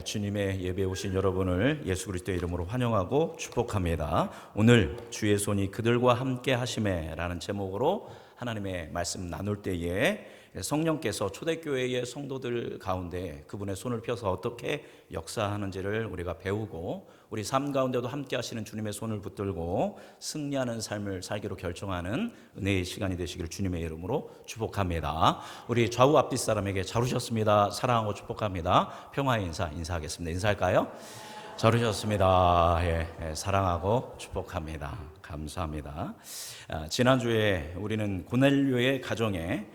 주님의 예배에 오신 여러분을 예수 그리스도의 이름으로 환영하고 축복합니다. 오늘 주의 손이 그들과 함께 하심에라는 제목으로 하나님의 말씀 나눌 때에 성령께서 초대교회의 성도들 가운데 그분의 손을 펴서 어떻게 역사하는지를 우리가 배우고 우리 삶 가운데도 함께 하시는 주님의 손을 붙들고 승리하는 삶을 살기로 결정하는 은혜의 시간이 되시기를 주님의 이름으로 축복합니다. 우리 좌우 앞뒤 사람에게 잘 오셨습니다. 사랑하고 축복합니다. 평화의 인사하겠습니다. 인사할까요? 잘 오셨습니다. 사랑하고 축복합니다. 감사합니다. 지난주에 우리는 고넬료의 가정에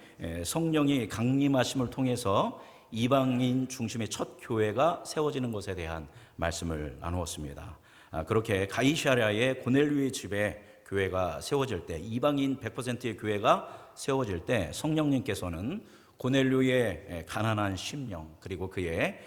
성령이 강림하심을 통해서 이방인 중심의 첫 교회가 세워지는 것에 대한 말씀을 나누었습니다. 그렇게 가이사랴의 고넬료의 집에 교회가 세워질 때, 이방인 100%의 교회가 세워질 때 성령님께서는 고넬료의 가난한 심령, 그리고 그의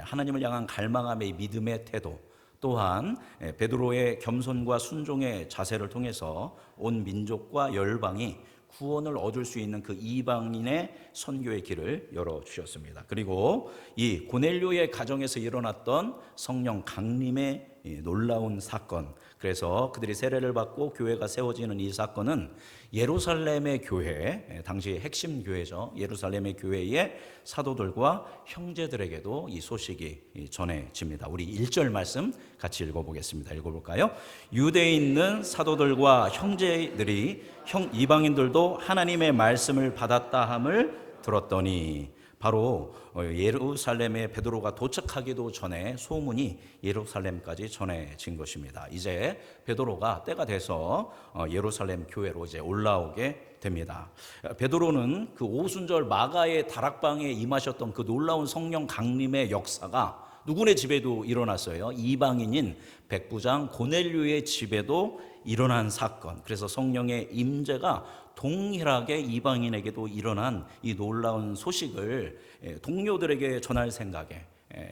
하나님을 향한 갈망함의 믿음의 태도, 또한 베드로의 겸손과 순종의 자세를 통해서 온 민족과 열방이 구원을 얻을 수 있는 그 이방인의 선교의 길을 열어주셨습니다. 그리고 이 고넬료의 가정에서 일어났던 성령 강림의 놀라운 사건, 그래서 그들이 세례를 받고 교회가 세워지는 이 사건은 예루살렘의 교회, 당시 핵심 교회죠. 예루살렘의 교회의 사도들과 형제들에게도 이 소식이 전해집니다. 우리 1절 말씀 같이 읽어보겠습니다. 읽어볼까요? 유대에 있는 사도들과 형제들이 이방인들도 하나님의 말씀을 받았다 함을 들었더니, 바로 예루살렘에 베드로가 도착하기도 전에 소문이 예루살렘까지 전해진 것입니다. 이제 베드로가 때가 돼서 예루살렘 교회로 이제 올라오게 됩니다. 베드로는 그 오순절 마가의 다락방에 임하셨던 그 놀라운 성령 강림의 역사가 누구네 집에도 일어났어요. 이방인인 백부장 고넬료의 집에도 일어난 사건. 그래서 성령의 임재가 동일하게 이방인에게도 일어난 이 놀라운 소식을 동료들에게 전할 생각에,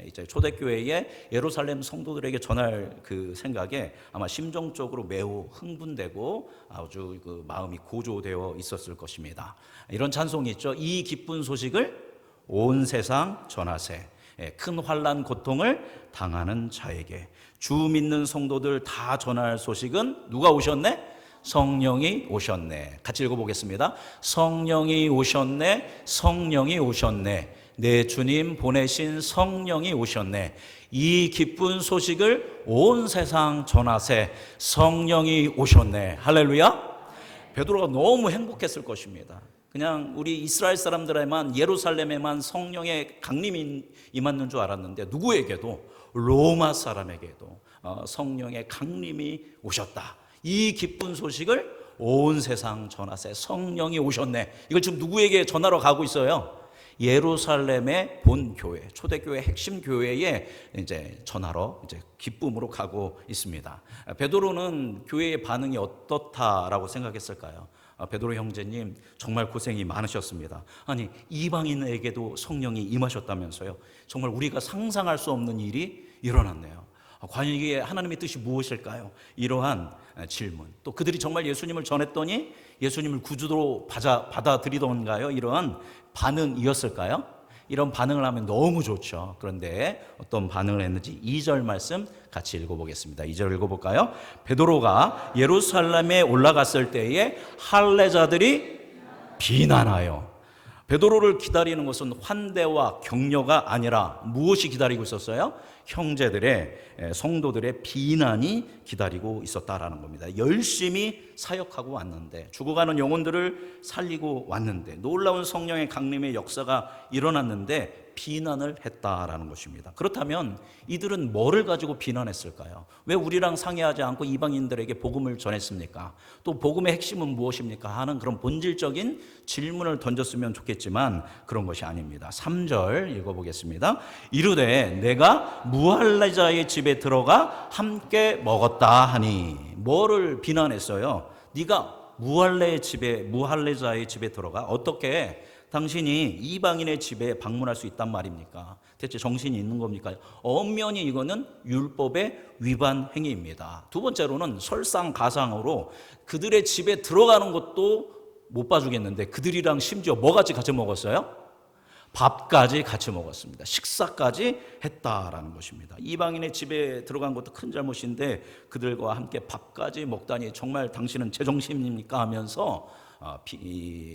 이제 초대교회의 예루살렘 성도들에게 전할 그 생각에 아마 심정적으로 매우 흥분되고 아주 그 마음이 고조되어 있었을 것입니다. 이런 찬송이 있죠. 이 기쁜 소식을 온 세상 전하세. 큰 환난 고통을 당하는 자에게 주 믿는 성도들 다 전할 소식은 누가 오셨네? 성령이 오셨네. 같이 읽어보겠습니다. 성령이 오셨네. 성령이 오셨네. 내 주님 보내신 성령이 오셨네. 이 기쁜 소식을 온 세상 전하세. 성령이 오셨네. 할렐루야. 베드로가 너무 행복했을 것입니다. 그냥 우리 이스라엘 사람들에만, 예루살렘에만 성령의 강림이 임했는 줄 알았는데 누구에게도, 로마 사람에게도 성령의 강림이 오셨다. 이 기쁜 소식을 온 세상 전하세. 성령이 오셨네. 이걸 지금 누구에게 전하러 가고 있어요? 예루살렘의 본 교회, 초대교회 핵심 교회에 이제 전하러 이제 기쁨으로 가고 있습니다. 베드로는 교회의 반응이 어떻다라고 생각했을까요? 베드로 형제님 정말 고생이 많으셨습니다. 아니, 이방인에게도 성령이 임하셨다면서요. 정말 우리가 상상할 수 없는 일이 일어났네요. 과연 이게 하나님의 뜻이 무엇일까요? 이러한 질문. 또 그들이 정말 예수님을 전했더니 예수님을 구주로 받아들이던가요? 이러한 반응이었을까요? 이런 반응을 하면 너무 좋죠. 그런데 어떤 반응을 했는지 2절 말씀 같이 읽어보겠습니다. 2절 읽어볼까요? 베드로가 예루살렘에 올라갔을 때에 할례자들이 비난하여. 베드로를 기다리는 것은 환대와 격려가 아니라 무엇이 기다리고 있었어요? 형제들의, 성도들의 비난이 기다리고 있었다라는 겁니다. 열심히 사역하고 왔는데, 죽어가는 영혼들을 살리고 왔는데, 놀라운 성령의 강림의 역사가 일어났는데 비난을 했다라는 것입니다. 그렇다면 이들은 뭐를 가지고 비난했을까요? 왜 우리랑 상의하지 않고 이방인들에게 복음을 전했습니까? 또 복음의 핵심은 무엇입니까? 하는 그런 본질적인 질문을 던졌으면 좋겠지만 그런 것이 아닙니다. 3절 읽어보겠습니다. 이르되 내가 무할례자의 집에 들어가 함께 먹었다 하니. 뭐를 비난했어요? 네가 무할례자의 집에 들어가 어떻게 당신이 이방인의 집에 방문할 수 있단 말입니까? 대체 정신이 있는 겁니까? 엄연히 이거는 율법의 위반 행위입니다. 두 번째로는 설상가상으로 그들의 집에 들어가는 것도 못 봐주겠는데 그들이랑 심지어 뭐 같이 먹었어요? 밥까지 같이 먹었습니다. 식사까지 했다라는 것입니다. 이방인의 집에 들어간 것도 큰 잘못인데 그들과 함께 밥까지 먹다니 정말 당신은 제정신입니까 하면서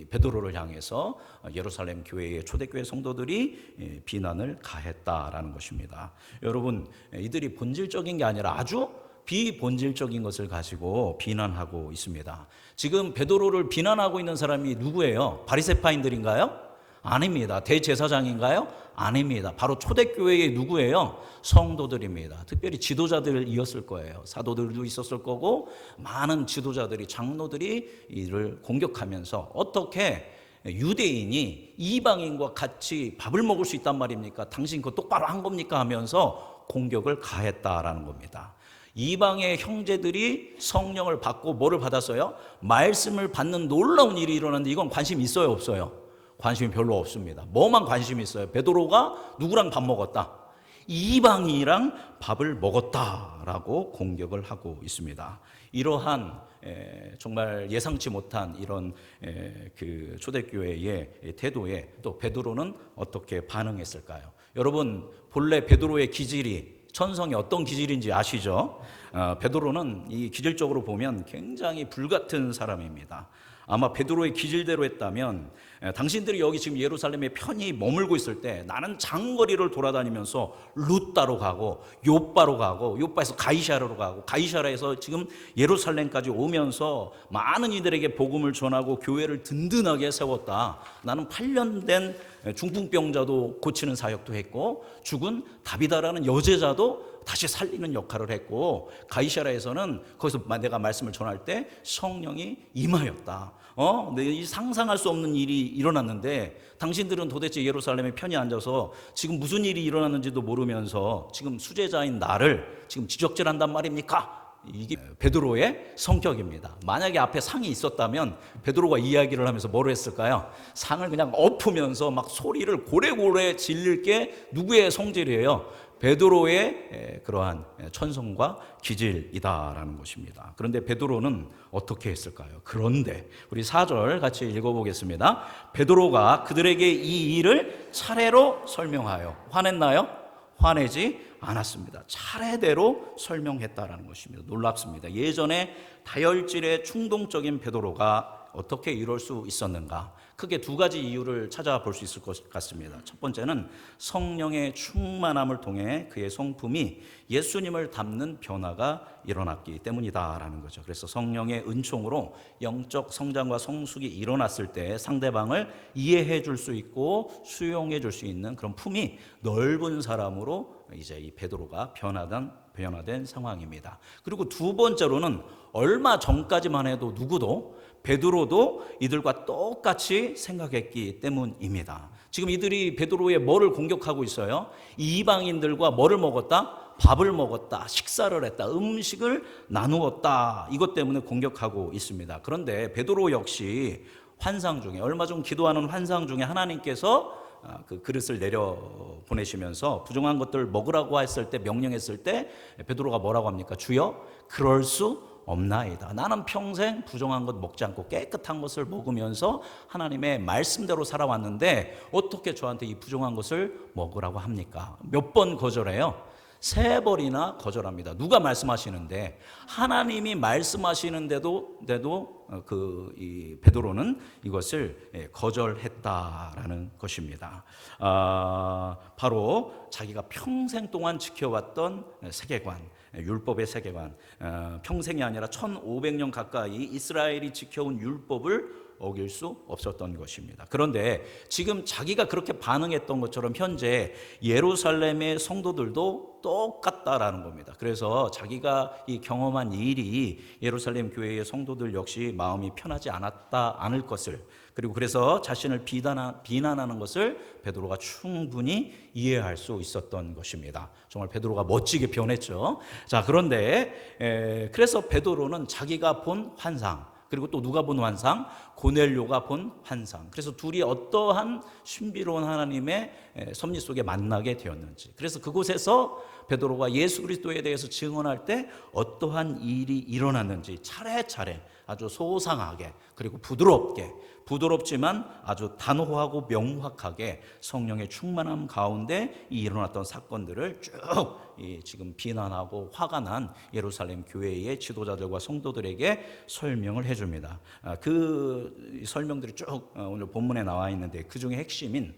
베드로를 향해서 예루살렘 교회의 초대교회 성도들이 비난을 가했다라는 것입니다. 여러분, 이들이 본질적인 게 아니라 아주 비본질적인 것을 가지고 비난하고 있습니다. 지금 베드로를 비난하고 있는 사람이 누구예요? 바리새파인들인가요? 아닙니다. 대제사장인가요? 아닙니다. 바로 초대교회의 누구예요? 성도들입니다. 특별히 지도자들이었을 거예요. 사도들도 있었을 거고 많은 지도자들이, 장로들이 이를 공격하면서 어떻게 유대인이 이방인과 같이 밥을 먹을 수 있단 말입니까? 당신 그거 똑바로 한 겁니까? 하면서 공격을 가했다라는 겁니다. 이방의 형제들이 성령을 받고 뭐를 받았어요? 말씀을 받는 놀라운 일이 일어났는데 이건 관심 있어요, 없어요? 관심이 별로 없습니다. 뭐만 관심이 있어요? 베드로가 누구랑 밥 먹었다? 이방인이랑 밥을 먹었다라고 공격을 하고 있습니다. 이러한 정말 예상치 못한 이런 그 초대교회의 태도에 또 베드로는 어떻게 반응했을까요? 여러분, 본래 베드로의 기질이 천성이 어떤 기질인지 아시죠? 베드로는 이 기질적으로 보면 굉장히 불같은 사람입니다. 아마 베드로의 기질대로 했다면 당신들이 여기 지금 예루살렘에 편히 머물고 있을 때 나는 장거리를 돌아다니면서 룻다로 가고 요바로 가고 요바에서 가이사라로 가고 가이사라에서 지금 예루살렘까지 오면서 많은 이들에게 복음을 전하고 교회를 든든하게 세웠다. 나는 8년 된 중풍병자도 고치는 사역도 했고 죽은 다비다라는 여제자도 다시 살리는 역할을 했고 가이사라에서는 거기서 내가 말씀을 전할 때 성령이 임하였다. 이 상상할 수 없는 일이 일어났는데 당신들은 도대체 예루살렘에 편히 앉아서 지금 무슨 일이 일어났는지도 모르면서 지금 수제자인 나를 지금 지적질한단 말입니까? 이게 베드로의 성격입니다. 만약에 앞에 상이 있었다면 베드로가 이야기를 하면서 뭐를 했을까요? 상을 그냥 엎으면서 막 소리를 고래고래 질릴 게 누구의 성질이에요? 베드로의 그러한 천성과 기질이다라는 것입니다. 그런데 베드로는 어떻게 했을까요? 그런데 우리 4절 같이 읽어보겠습니다. 베드로가 그들에게 이 일을 차례로 설명하여 화냈나요? 화내지 않았습니다. 차례대로 설명했다라는 것입니다. 놀랍습니다. 예전에 다혈질의 충동적인 베드로가 어떻게 이럴 수 있었는가? 크게 두 가지 이유를 찾아볼 수 있을 것 같습니다. 첫 번째는 성령의 충만함을 통해 그의 성품이 예수님을 닮는 변화가 일어났기 때문이다라는 거죠. 그래서 성령의 은총으로 영적 성장과 성숙이 일어났을 때 상대방을 이해해 줄 수 있고 수용해 줄 수 있는 그런 품이 넓은 사람으로 이제 이 베드로가 변화된 상황입니다. 그리고 두 번째로는 얼마 전까지만 해도 누구도 베드로도 이들과 똑같이 생각했기 때문입니다. 지금 이들이 베드로의 뭐를 공격하고 있어요? 이방인들과 뭐를 먹었다? 밥을 먹었다, 식사를 했다, 음식을 나누었다. 이것 때문에 공격하고 있습니다. 그런데 베드로 역시 환상 중에, 얼마 전 기도하는 환상 중에 하나님께서 그 그릇을 내려 보내시면서 부정한 것들 먹으라고 했을 때, 명령했을 때 베드로가 뭐라고 합니까? 주여, 그럴 수 없나이다. 나는 평생 부정한 것 먹지 않고 깨끗한 것을 먹으면서 하나님의 말씀대로 살아왔는데 어떻게 저한테 이 부정한 것을 먹으라고 합니까? 몇 번 거절해요? 3번이나 거절합니다. 누가 말씀하시는데, 하나님이 말씀하시는데도 이 베드로는 이것을 거절했다라는 것입니다. 바로 자기가 평생 동안 지켜왔던 세계관, 율법의 세계관, 평생이 아니라 1500년 가까이 이스라엘이 지켜온 율법을 어길 수 없었던 것입니다. 그런데 지금 자기가 그렇게 반응했던 것처럼 현재 예루살렘의 성도들도 똑같다라는 겁니다. 그래서 자기가 이 경험한 일이 예루살렘 교회의 성도들 역시 마음이 편하지 않을 것을, 그리고 그래서 자신을 비난하는 것을 베드로가 충분히 이해할 수 있었던 것입니다. 정말 베드로가 멋지게 변했죠. 자, 그런데 그래서 베드로는 자기가 본 환상, 그리고 또 누가 본 환상? 고넬료가 본 환상. 그래서 둘이 어떠한 신비로운 하나님의 섭리 속에 만나게 되었는지, 그래서 그곳에서 베드로가 예수 그리스도에 대해서 증언할 때 어떠한 일이 일어났는지 차례차례 아주 소상하게 그리고 부드럽지만 아주 단호하고 명확하게 성령의 충만함 가운데 이 일어났던 사건들을 쭉 지금 비난하고 화가 난 예루살렘 교회의 지도자들과 성도들에게 설명을 해줍니다. 그 설명들이 쭉 오늘 본문에 나와 있는데 그 중에 핵심인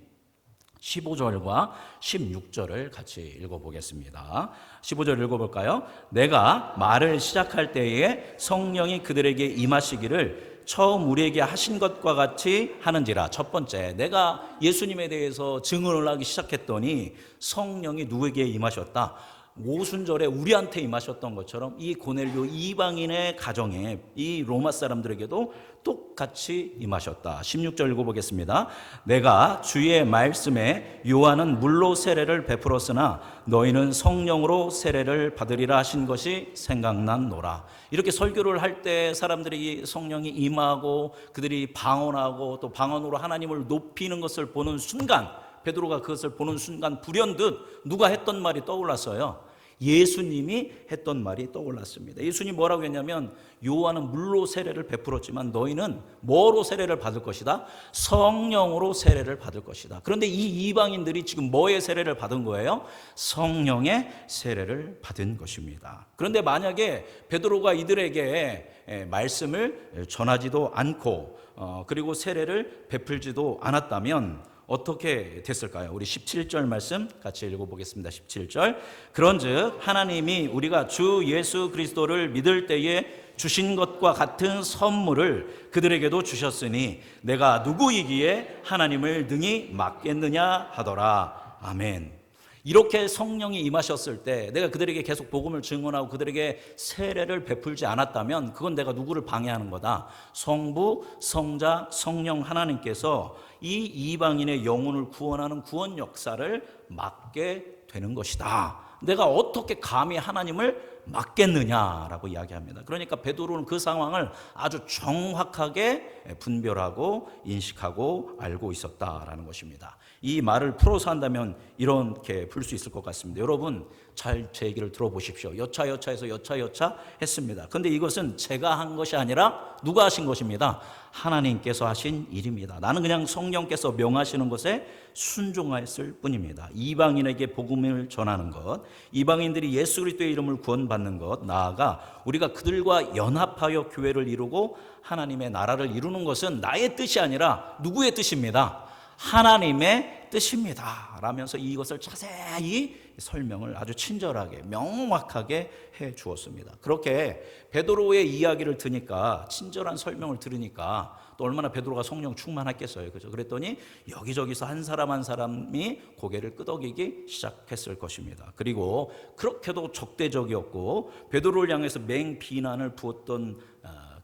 15절과 16절을 같이 읽어보겠습니다. 15절 읽어볼까요? 내가 말을 시작할 때에 성령이 그들에게 임하시기를 처음 우리에게 하신 것과 같이 하는지라. 첫 번째, 내가 예수님에 대해서 증언을 하기 시작했더니 성령이 누구에게 임하셨다? 오순절에 우리한테 임하셨던 것처럼 이 고넬료 이방인의 가정에 이 로마 사람들에게도 똑같이 임하셨다. 16절 읽어보겠습니다. 내가 주의 말씀에 요한은 물로 세례를 베풀었으나 너희는 성령으로 세례를 받으리라 하신 것이 생각났노라. 이렇게 설교를 할 때 사람들이 성령이 임하고 그들이 방언하고 또 방언으로 하나님을 높이는 것을 보는 순간, 베드로가 그것을 보는 순간 불현듯 누가 했던 말이 떠올랐어요. 예수님이 했던 말이 떠올랐습니다. 예수님이 뭐라고 했냐면 요한은 물로 세례를 베풀었지만 너희는 뭐로 세례를 받을 것이다? 성령으로 세례를 받을 것이다. 그런데 이 이방인들이 지금 뭐의 세례를 받은 거예요? 성령의 세례를 받은 것입니다. 그런데 만약에 베드로가 이들에게 말씀을 전하지도 않고 그리고 세례를 베풀지도 않았다면 어떻게 됐을까요? 우리 17절 말씀 같이 읽어보겠습니다. 17절. 그런즉 하나님이 우리가 주 예수 그리스도를 믿을 때에 주신 것과 같은 선물을 그들에게도 주셨으니 내가 누구이기에 하나님을 능히 막겠느냐 하더라. 아멘. 이렇게 성령이 임하셨을 때 내가 그들에게 계속 복음을 증언하고 그들에게 세례를 베풀지 않았다면 그건 내가 누구를 방해하는 거다. 성부, 성자, 성령 하나님께서 이 이방인의 영혼을 구원하는 구원 역사를 막게 되는 것이다. 내가 어떻게 감히 하나님을 막겠느냐라고 이야기합니다. 그러니까 베드로는 그 상황을 아주 정확하게 분별하고 인식하고 알고 있었다라는 것입니다. 이 말을 풀어서 한다면 이렇게 풀 수 있을 것 같습니다. 여러분 잘 제 얘기를 들어보십시오. 여차여차해서 여차여차 했습니다. 그런데 이것은 제가 한 것이 아니라 누가 하신 것입니다. 하나님께서 하신 일입니다. 나는 그냥 성령께서 명하시는 것에 순종하였을 뿐입니다. 이방인에게 복음을 전하는 것, 이방인들이 예수 그리스도의 이름을 구원받는 것, 나아가 우리가 그들과 연합하여 교회를 이루고 하나님의 나라를 이루는 것은 나의 뜻이 아니라 누구의 뜻입니다. 하나님의 뜻입니다. 라면서 이것을 자세히 설명을 아주 친절하게 명확하게 해 주었습니다. 그렇게 베드로의 이야기를 들으니까, 친절한 설명을 들으니까 또 얼마나 베드로가 성령 충만했겠어요. 그죠? 그랬더니 여기저기서 한 사람 한 사람이 고개를 끄덕이기 시작했을 것입니다. 그리고 그렇게도 적대적이었고 베드로를 향해서 맹비난을 부었던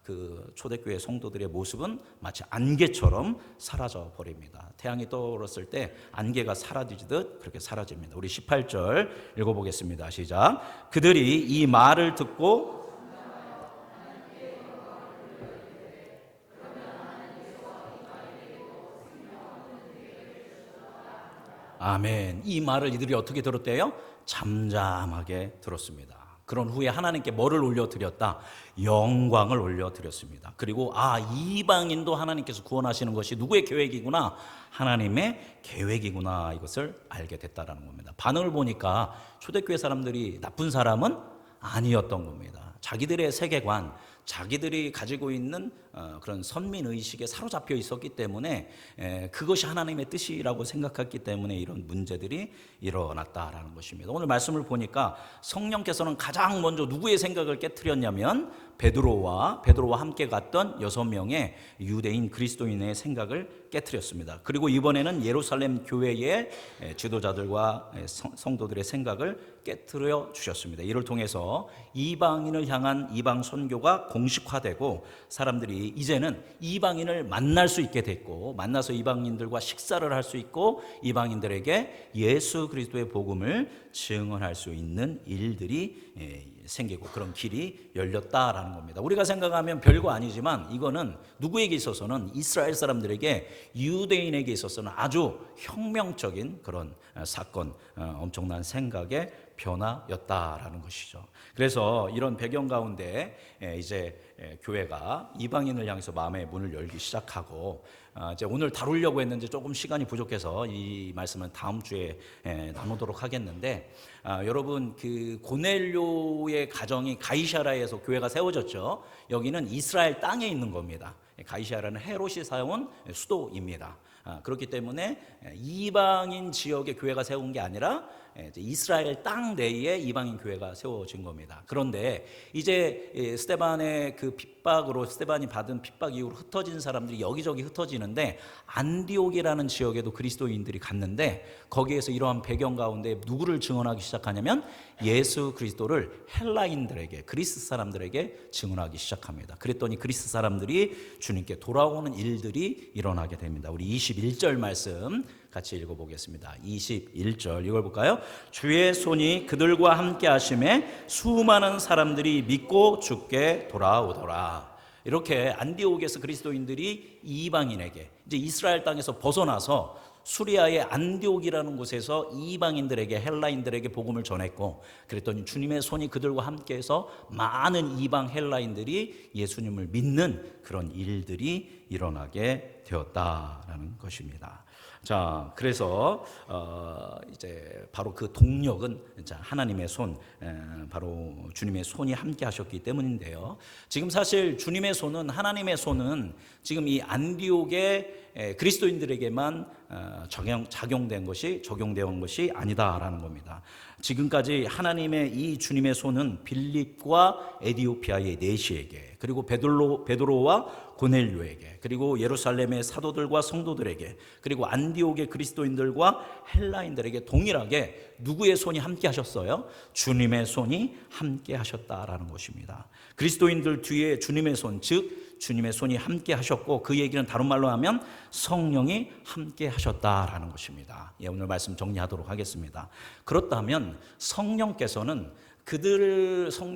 그 초대교회 성도들의 모습은 마치 안개처럼 사라져 버립니다. 태양이 떠오르었을 때 안개가 사라지듯 그렇게 사라집니다. 우리 18절 읽어보겠습니다. 시작. 그들이 이 말을 듣고 아멘. 이 말을 이들이 어떻게 들었대요? 잠잠하게 들었습니다. 그런 후에 하나님께 뭐를 올려드렸다? 영광을 올려드렸습니다. 그리고 이방인도 하나님께서 구원하시는 것이 누구의 계획이구나? 하나님의 계획이구나. 이것을 알게 됐다는 겁니다. 반응을 보니까 초대교회 사람들이 나쁜 사람은 아니었던 겁니다. 자기들의 세계관, 자기들이 가지고 있는 그런 선민의식에 사로잡혀 있었기 때문에 그것이 하나님의 뜻이라고 생각했기 때문에 이런 문제들이 일어났다라는 것입니다. 오늘 말씀을 보니까 성령께서는 가장 먼저 누구의 생각을 깨트렸냐면 베드로와 함께 갔던 6명의 유대인 그리스도인의 생각을 깨트렸습니다. 그리고 이번에는 예루살렘 교회의 지도자들과 성도들의 생각을 깨트려 주셨습니다. 이를 통해서 이방인을 향한 이방 선교가 공식화되고 사람들이 이제는 이방인을 만날 수 있게 됐고 만나서 이방인들과 식사를 할 수 있고 이방인들에게 예수 그리스도의 복음을 증언할 수 있는 일들이 생기고 그런 길이 열렸다라는 겁니다. 우리가 생각하면 별거 아니지만 이거는 누구에게 있어서는 이스라엘 사람들에게, 유대인에게 있어서는 아주 혁명적인 그런 사건, 엄청난 생각의 변화였다라는 것이죠. 그래서 이런 배경 가운데 이제 교회가 이방인을 향해서 마음의 문을 열기 시작하고, 이제 오늘 다루려고 했는데 조금 시간이 부족해서 이 말씀은 다음 주에 나누도록 하겠는데, 여러분 그 고넬료의 가정이 가이사라에서 교회가 세워졌죠. 여기는 이스라엘 땅에 있는 겁니다. 가이사라는 헤롯이 세운 수도입니다. 그렇기 때문에 이방인 지역의 교회가 세운 게 아니라 이스라엘 땅 내에 이방인 교회가 세워진 겁니다. 그런데 이제 스데반의 그 핍박으로, 스데반이 받은 핍박 이후로 흩어진 사람들이 여기저기 흩어지는데, 안디옥이라는 지역에도 그리스도인들이 갔는데, 거기에서 이러한 배경 가운데 누구를 증언하기 시작하냐면 예수 그리스도를 헬라인들에게, 그리스 사람들에게 증언하기 시작합니다. 그랬더니 그리스 사람들이 주님께 돌아오는 일들이 일어나게 됩니다. 우리 21절 말씀 같이 읽어보겠습니다. 21절 이걸 볼까요? 주의 손이 그들과 함께 하심에 수많은 사람들이 믿고 주께 돌아오더라. 이렇게 안디옥에서 그리스도인들이 이방인에게, 이제 이스라엘 땅에서 벗어나서 수리아의 안디옥이라는 곳에서 이방인들에게, 헬라인들에게 복음을 전했고, 그랬더니 주님의 손이 그들과 함께해서 많은 이방 헬라인들이 예수님을 믿는 그런 일들이 일어나게 되었다라는 것입니다. 자, 그래서 이제 바로 그 동력은 하나님의 손, 바로 주님의 손이 함께 하셨기 때문인데요. 지금 사실 주님의 손은, 하나님의 손은 지금 이 안디옥의 그리스도인들에게만 적용된 것이 아니다라는 겁니다. 지금까지 하나님의 이 주님의 손은 빌립과 에디오피아의 내시에게, 그리고 베드로와 고넬료에게, 그리고 예루살렘의 사도들과 성도들에게, 그리고 안디옥의 그리스도인들과 헬라인들에게 동일하게 누구의 손이 함께 하셨어요? 주님의 손이 함께 하셨다라는 것입니다. 그리스도인들 뒤에 주님의 손, 즉 주님의 손이 함께 하셨고, 그 얘기는 다른 말로 하면 성령이 함께 하셨다라는 것입니다. 오늘 말씀 정리하도록 하겠습니다. 그렇다면 성령께서는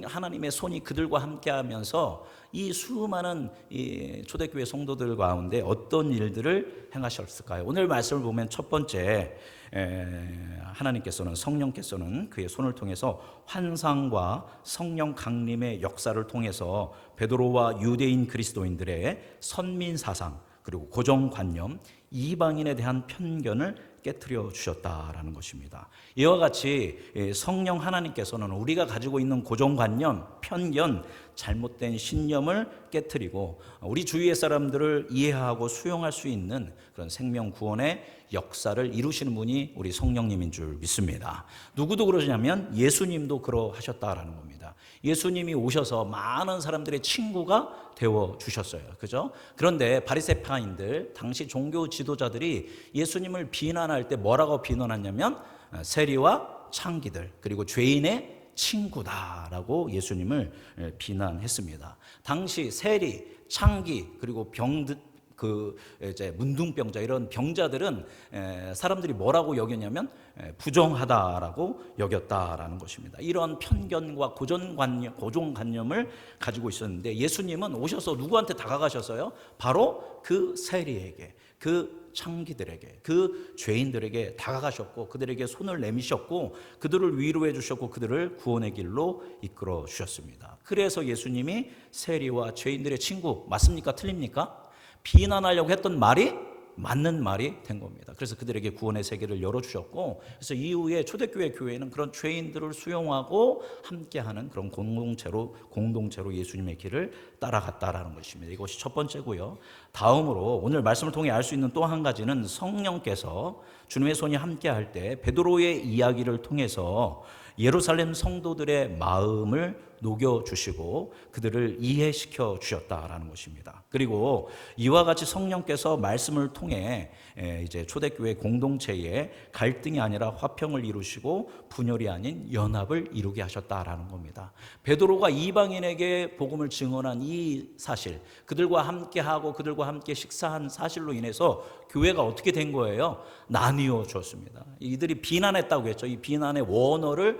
하나님의 손이 그들과 함께하면서 이 수많은 이 초대교회 성도들 가운데 어떤 일들을 행하셨을까요? 오늘 말씀을 보면 첫 번째, 하나님께서는, 성령께서는 그의 손을 통해서 환상과 성령 강림의 역사를 통해서 베드로와 유대인 그리스도인들의 선민사상, 그리고 고정관념, 이방인에 대한 편견을 깨트려 주셨다라는 것입니다. 이와 같이 성령 하나님께서는 우리가 가지고 있는 고정관념, 편견, 잘못된 신념을 깨트리고 우리 주위의 사람들을 이해하고 수용할 수 있는 그런 생명 구원의 역사를 이루시는 분이 우리 성령님인 줄 믿습니다. 누구도 그러냐면 예수님도 그러하셨다라는 겁니다. 예수님이 오셔서 많은 사람들의 친구가 되어 주셨어요. 그죠? 그런데 바리새파인들, 당시 종교 지도자들이 예수님을 비난할 때 뭐라고 비난하냐면 세리와 창기들, 그리고 죄인의 친구다라고 예수님을 비난했습니다. 당시 세리, 창기, 그리고 이제 문둥병자, 이런 병자들은 사람들이 뭐라고 여겼냐면 부정하다라고 여겼다라는 것입니다. 이런 편견과 고정관념을 가지고 있었는데, 예수님은 오셔서 누구한테 다가가셨어요? 바로 그 세리에게, 그 창기들에게, 그 죄인들에게 다가가셨고, 그들에게 손을 내미셨고, 그들을 위로해 주셨고, 그들을 구원의 길로 이끌어 주셨습니다. 그래서 예수님이 세리와 죄인들의 친구, 맞습니까? 틀립니까? 비난하려고 했던 말이 맞는 말이 된 겁니다. 그래서 그들에게 구원의 세계를 열어주셨고, 그래서 이후에 초대교회 교회는 그런 죄인들을 수용하고 함께하는 그런 공동체로 예수님의 길을 따라갔다라는 것입니다. 이것이 첫 번째고요. 다음으로 오늘 말씀을 통해 알 수 있는 또 한 가지는, 성령께서 주님의 손이 함께할 때 베드로의 이야기를 통해서 예루살렘 성도들의 마음을 녹여주시고 그들을 이해시켜 주셨다라는 것입니다. 그리고 이와 같이 성령께서 말씀을 통해 이제 초대교회 공동체에 갈등이 아니라 화평을 이루시고 분열이 아닌 연합을 이루게 하셨다라는 겁니다. 베드로가 이방인에게 복음을 증언한 이 사실, 그들과 함께하고 그들과 함께 식사한 사실로 인해서 교회가 어떻게 된 거예요? 나뉘어 졌습니다. 이들이 비난했다고 했죠. 이 비난의 원어를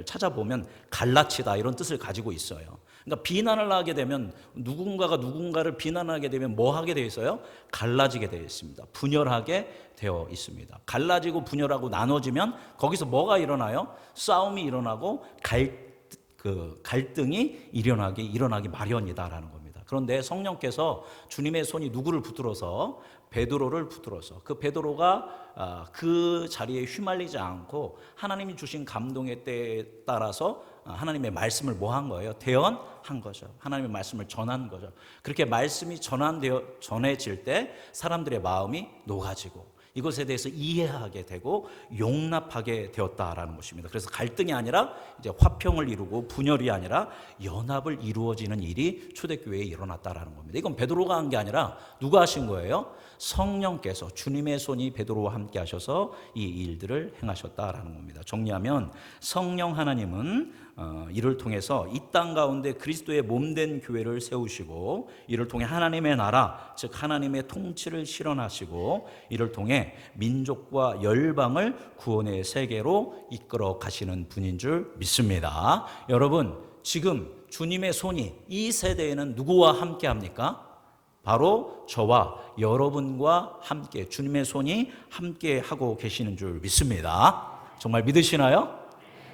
찾아보면 갈라치다 이런 뜻을 가지고 있어요. 그러니까 비난을 하게 되면 누군가가 누군가를 비난하게 되면 뭐 하게 되어 있어요? 갈라지게 되어 있습니다. 분열하게 되어 있습니다. 갈라지고 분열하고 나눠지면 거기서 뭐가 일어나요? 싸움이 일어나고 갈등이 일어나기 마련이다라는 겁니다. 그런데 성령께서 주님의 손이 누구를 붙들어서 베드로를 붙들어서 그 베드로가 그 자리에 휘말리지 않고 하나님이 주신 감동의 때에 따라서 하나님의 말씀을 뭐 한 거예요? 대언한 거죠. 하나님의 말씀을 전한 거죠. 그렇게 말씀이 전해질 때 사람들의 마음이 녹아지고 이것에 대해서 이해하게 되고 용납하게 되었다라는 것입니다. 그래서 갈등이 아니라 이제 화평을 이루고 분열이 아니라 연합을 이루어지는 일이 초대교회에 일어났다라는 겁니다. 이건 베드로가 한 게 아니라 누가 하신 거예요? 성령께서 주님의 손이 베드로와 함께 하셔서 이 일들을 행하셨다라는 겁니다. 정리하면 성령 하나님은 이를 통해서 이 땅 가운데 그리스도의 몸된 교회를 세우시고 이를 통해 하나님의 나라 즉 하나님의 통치를 실현하시고 이를 통해 민족과 열방을 구원의 세계로 이끌어 가시는 분인 줄 믿습니다. 여러분 지금 주님의 손이 이 세대에는 누구와 함께 합니까? 바로 저와 여러분과 함께 주님의 손이 함께 하고 계시는 줄 믿습니다. 정말 믿으시나요?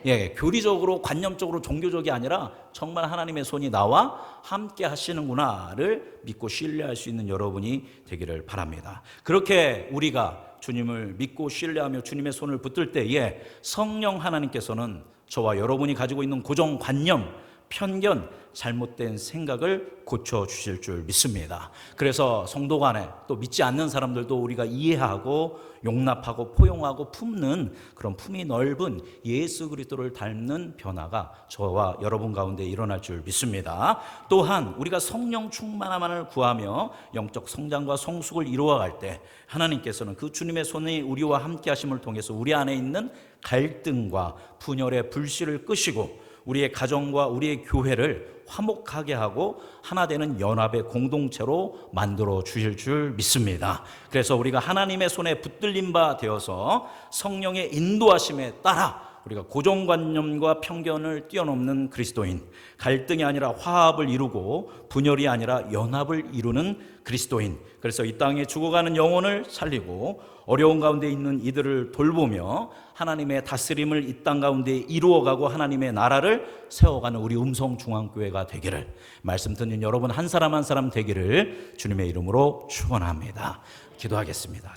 예, 교리적으로 관념적으로 종교적이 아니라 정말 하나님의 손이 나와 함께 하시는구나를 믿고 신뢰할 수 있는 여러분이 되기를 바랍니다. 그렇게 우리가 주님을 믿고 신뢰하며 주님의 손을 붙들 때에 성령 하나님께서는 저와 여러분이 가지고 있는 고정관념, 편견, 잘못된 생각을 고쳐주실 줄 믿습니다. 그래서 성도 간에 또 믿지 않는 사람들도 우리가 이해하고 용납하고 포용하고 품는 그런 품이 넓은 예수 그리스도를 닮는 변화가 저와 여러분 가운데 일어날 줄 믿습니다. 또한 우리가 성령 충만함을 구하며 영적 성장과 성숙을 이루어갈 때 하나님께서는 그 주님의 손이 우리와 함께 하심을 통해서 우리 안에 있는 갈등과 분열의 불씨를 끄시고 우리의 가정과 우리의 교회를 화목하게 하고 하나 되는 연합의 공동체로 만들어 주실 줄 믿습니다. 그래서 우리가 하나님의 손에 붙들린 바 되어서 성령의 인도하심에 따라 우리가 고정관념과 편견을 뛰어넘는 그리스도인, 갈등이 아니라 화합을 이루고 분열이 아니라 연합을 이루는 그리스도인, 그래서 이 땅에 죽어가는 영혼을 살리고 어려운 가운데 있는 이들을 돌보며 하나님의 다스림을 이 땅 가운데 이루어가고 하나님의 나라를 세워가는 우리 음성중앙교회가 되기를, 말씀 듣는 여러분 한 사람 한 사람 되기를 주님의 이름으로 축원합니다. 기도하겠습니다.